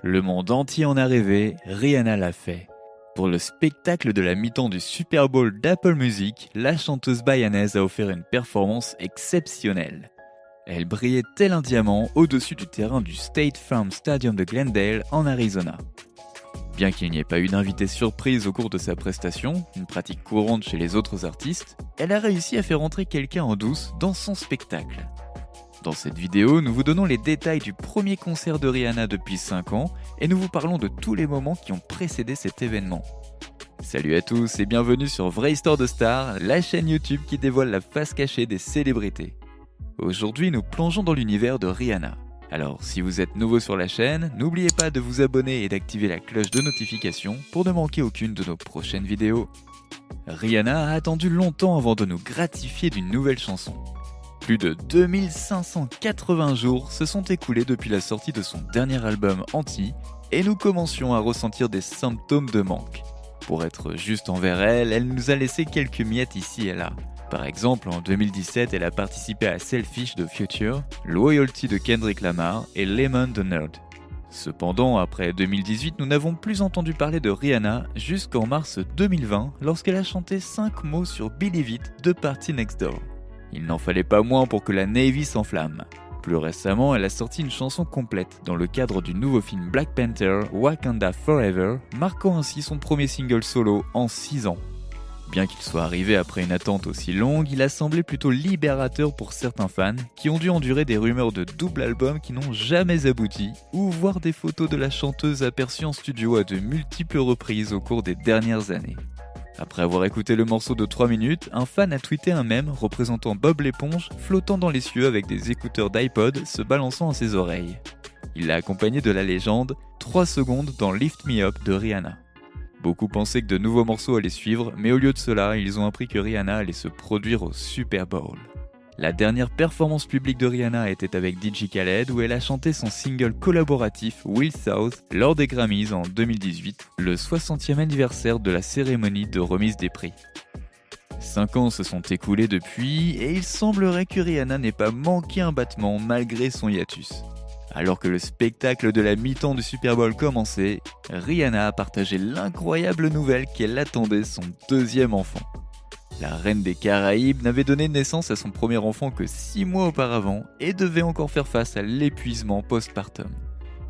Le monde entier en a rêvé, Rihanna l'a fait. Pour le spectacle de la mi-temps du Super Bowl d'Apple Music, la chanteuse bayanaise a offert une performance exceptionnelle. Elle brillait tel un diamant au-dessus du terrain du State Farm Stadium de Glendale en Arizona. Bien qu'il n'y ait pas eu d'invité surprise au cours de sa prestation, une pratique courante chez les autres artistes, elle a réussi à faire entrer quelqu'un en douce dans son spectacle. Dans cette vidéo, nous vous donnons les détails du premier concert de Rihanna depuis 5 ans et nous vous parlons de tous les moments qui ont précédé cet événement. Salut à tous et bienvenue sur Vraie Histoire de Star, la chaîne YouTube qui dévoile la face cachée des célébrités. Aujourd'hui, nous plongeons dans l'univers de Rihanna. Alors, si vous êtes nouveau sur la chaîne, n'oubliez pas de vous abonner et d'activer la cloche de notification pour ne manquer aucune de nos prochaines vidéos. Rihanna a attendu longtemps avant de nous gratifier d'une nouvelle chanson. Plus de 2580 jours se sont écoulés depuis la sortie de son dernier album Anti et nous commencions à ressentir des symptômes de manque. Pour être juste envers elle, elle nous a laissé quelques miettes ici et là. Par exemple, en 2017, elle a participé à Selfish de Future, Loyalty de Kendrick Lamar et Lemon de Nerd. Cependant, après 2018, nous n'avons plus entendu parler de Rihanna jusqu'en mars 2020 lorsqu'elle a chanté 5 mots sur Believe It de Party Next Door. Il n'en fallait pas moins pour que la Navy s'enflamme. Plus récemment, elle a sorti une chanson complète dans le cadre du nouveau film Black Panther Wakanda Forever, marquant ainsi son premier single solo en 6 ans. Bien qu'il soit arrivé après une attente aussi longue, il a semblé plutôt libérateur pour certains fans qui ont dû endurer des rumeurs de double album qui n'ont jamais abouti ou voir des photos de la chanteuse aperçues en studio à de multiples reprises au cours des dernières années. Après avoir écouté le morceau de 3 minutes, un fan a tweeté un mème représentant Bob l'éponge flottant dans les cieux avec des écouteurs d'iPod se balançant à ses oreilles. Il l'a accompagné de la légende 3 secondes dans Lift Me Up de Rihanna. Beaucoup pensaient que de nouveaux morceaux allaient suivre, mais au lieu de cela, ils ont appris que Rihanna allait se produire au Super Bowl. La dernière performance publique de Rihanna était avec DJ Khaled où elle a chanté son single collaboratif Will South lors des Grammys en 2018, le 60e anniversaire de la cérémonie de remise des prix. 5 ans se sont écoulés depuis et il semblerait que Rihanna n'ait pas manqué un battement malgré son hiatus. Alors que le spectacle de la mi-temps du Super Bowl commençait, Rihanna a partagé l'incroyable nouvelle qu'elle attendait son deuxième enfant. La reine des Caraïbes n'avait donné naissance à son premier enfant que 6 mois auparavant et devait encore faire face à l'épuisement postpartum.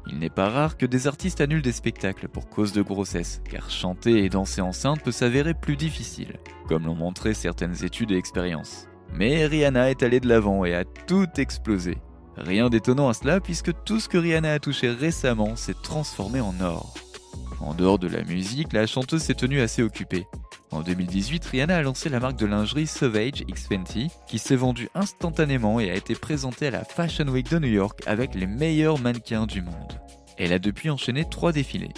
Il n'est pas rare que des artistes annulent des spectacles pour cause de grossesse, car chanter et danser enceinte peut s'avérer plus difficile, comme l'ont montré certaines études et expériences. Mais Rihanna est allée de l'avant et a tout explosé. Rien d'étonnant à cela puisque tout ce que Rihanna a touché récemment s'est transformé en or. En dehors de la musique, la chanteuse s'est tenue assez occupée. En 2018, Rihanna a lancé la marque de lingerie Savage X20 qui s'est vendue instantanément et a été présentée à la Fashion Week de New York avec les meilleurs mannequins du monde. Elle a depuis enchaîné 3 défilés.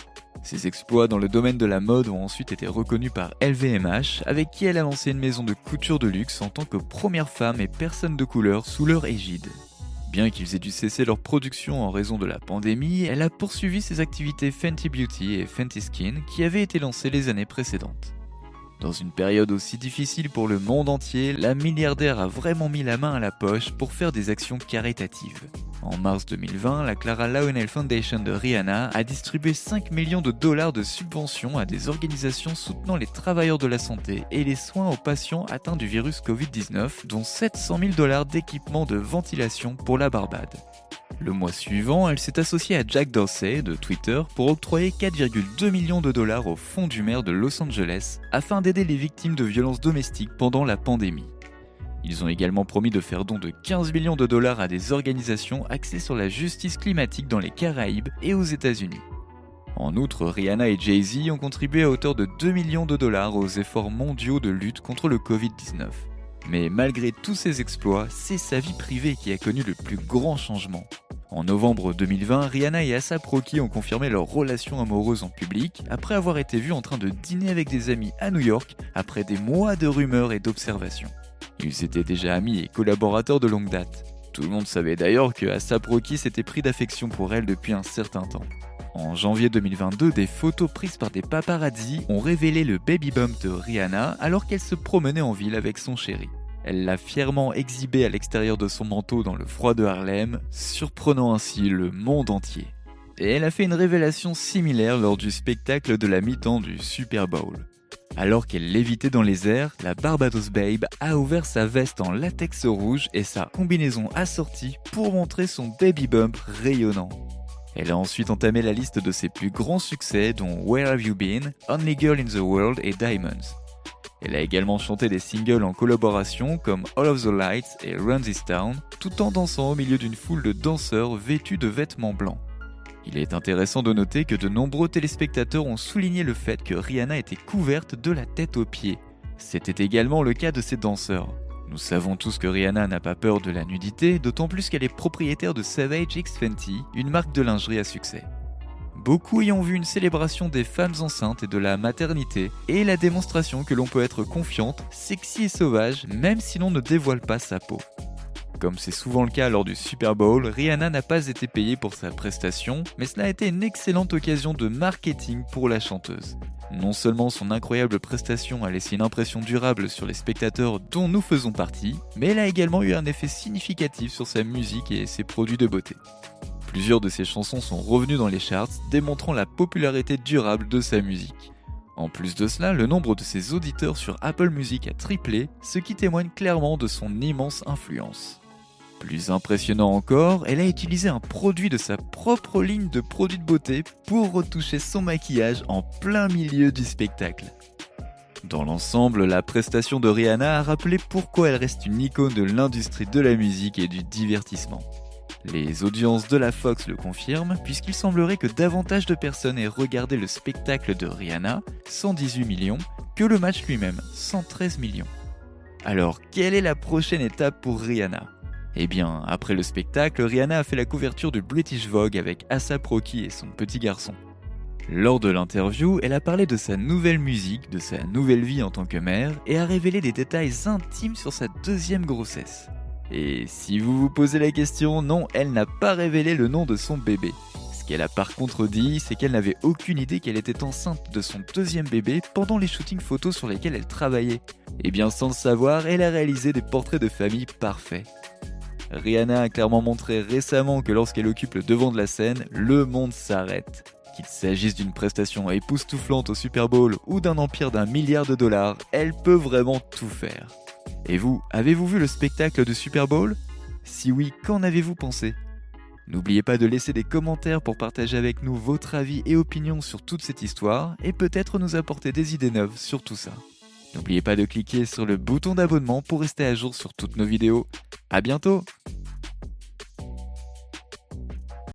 Ses exploits dans le domaine de la mode ont ensuite été reconnus par LVMH, avec qui elle a lancé une maison de couture de luxe en tant que première femme et personne de couleur sous leur égide. Bien qu'ils aient dû cesser leur production en raison de la pandémie, elle a poursuivi ses activités Fenty Beauty et Fenty Skin qui avaient été lancées les années précédentes. Dans une période aussi difficile pour le monde entier, la milliardaire a vraiment mis la main à la poche pour faire des actions caritatives. En mars 2020, la Clara Lionel Foundation de Rihanna a distribué 5 millions de dollars de subventions à des organisations soutenant les travailleurs de la santé et les soins aux patients atteints du virus Covid-19, dont 700 000 dollars d'équipements de ventilation pour la Barbade. Le mois suivant, elle s'est associée à Jack Dorsey de Twitter pour octroyer 4,2 millions de dollars au fonds du maire de Los Angeles afin d'aider les victimes de violences domestiques pendant la pandémie. Ils ont également promis de faire don de 15 millions de dollars à des organisations axées sur la justice climatique dans les Caraïbes et aux États-Unis. En outre, Rihanna et Jay-Z ont contribué à hauteur de 2 millions de dollars aux efforts mondiaux de lutte contre le Covid-19. Mais malgré tous ces exploits, c'est sa vie privée qui a connu le plus grand changement. En novembre 2020, Rihanna et A$AP Rocky ont confirmé leur relation amoureuse en public après avoir été vus en train de dîner avec des amis à New York après des mois de rumeurs et d'observations. Ils étaient déjà amis et collaborateurs de longue date. Tout le monde savait d'ailleurs que A$AP Rocky s'était pris d'affection pour elle depuis un certain temps. En janvier 2022, des photos prises par des paparazzi ont révélé le baby bump de Rihanna alors qu'elle se promenait en ville avec son chéri. Elle l'a fièrement exhibé à l'extérieur de son manteau dans le froid de Harlem, surprenant ainsi le monde entier. et elle a fait une révélation similaire lors du spectacle de la mi-temps du Super Bowl. Alors qu'elle lévitait dans les airs, la Barbados Babe a ouvert sa veste en latex rouge et sa combinaison assortie pour montrer son baby bump rayonnant. Elle a ensuite entamé la liste de ses plus grands succès dont Where Have You Been, Only Girl in the World et Diamonds. Elle a également chanté des singles en collaboration comme All of the Lights et Run This Town, tout en dansant au milieu d'une foule de danseurs vêtus de vêtements blancs. Il est intéressant de noter que de nombreux téléspectateurs ont souligné le fait que Rihanna était couverte de la tête aux pieds. C'était également le cas de ses danseurs. Nous savons tous que Rihanna n'a pas peur de la nudité, d'autant plus qu'elle est propriétaire de Savage X Fenty, une marque de lingerie à succès. Beaucoup y ont vu une célébration des femmes enceintes et de la maternité, et la démonstration que l'on peut être confiante, sexy et sauvage, même si l'on ne dévoile pas sa peau. Comme c'est souvent le cas lors du Super Bowl, Rihanna n'a pas été payée pour sa prestation, mais cela a été une excellente occasion de marketing pour la chanteuse. Non seulement son incroyable prestation a laissé une impression durable sur les spectateurs dont nous faisons partie, mais elle a également eu un effet significatif sur sa musique et ses produits de beauté. Plusieurs de ses chansons sont revenues dans les charts, démontrant la popularité durable de sa musique. En plus de cela, le nombre de ses auditeurs sur Apple Music a triplé, ce qui témoigne clairement de son immense influence. Plus impressionnant encore, elle a utilisé un produit de sa propre ligne de produits de beauté pour retoucher son maquillage en plein milieu du spectacle. Dans l'ensemble, la prestation de Rihanna a rappelé pourquoi elle reste une icône de l'industrie de la musique et du divertissement. Les audiences de la Fox le confirment, puisqu'il semblerait que davantage de personnes aient regardé le spectacle de Rihanna, 118 millions, que le match lui-même, 113 millions. Alors, quelle est la prochaine étape pour Rihanna ? Eh bien, après le spectacle, Rihanna a fait la couverture du British Vogue avec A$AP Rocky et son petit garçon. Lors de l'interview, elle a parlé de sa nouvelle musique, de sa nouvelle vie en tant que mère, et a révélé des détails intimes sur sa deuxième grossesse. Et si vous vous posez la question, non, elle n'a pas révélé le nom de son bébé. Ce qu'elle a par contre dit, c'est qu'elle n'avait aucune idée qu'elle était enceinte de son deuxième bébé pendant les shootings photos sur lesquels elle travaillait. Et bien sans le savoir, elle a réalisé des portraits de famille parfaits. Rihanna a clairement montré récemment que lorsqu'elle occupe le devant de la scène, le monde s'arrête. Qu'il s'agisse d'une prestation époustouflante au Super Bowl ou d'un empire d'1 milliard de dollars, elle peut vraiment tout faire. Et vous, avez-vous vu le spectacle de Super Bowl ? Si oui, qu'en avez-vous pensé ? N'oubliez pas de laisser des commentaires pour partager avec nous votre avis et opinions sur toute cette histoire et peut-être nous apporter des idées neuves sur tout ça. N'oubliez pas de cliquer sur le bouton d'abonnement pour rester à jour sur toutes nos vidéos. À bientôt!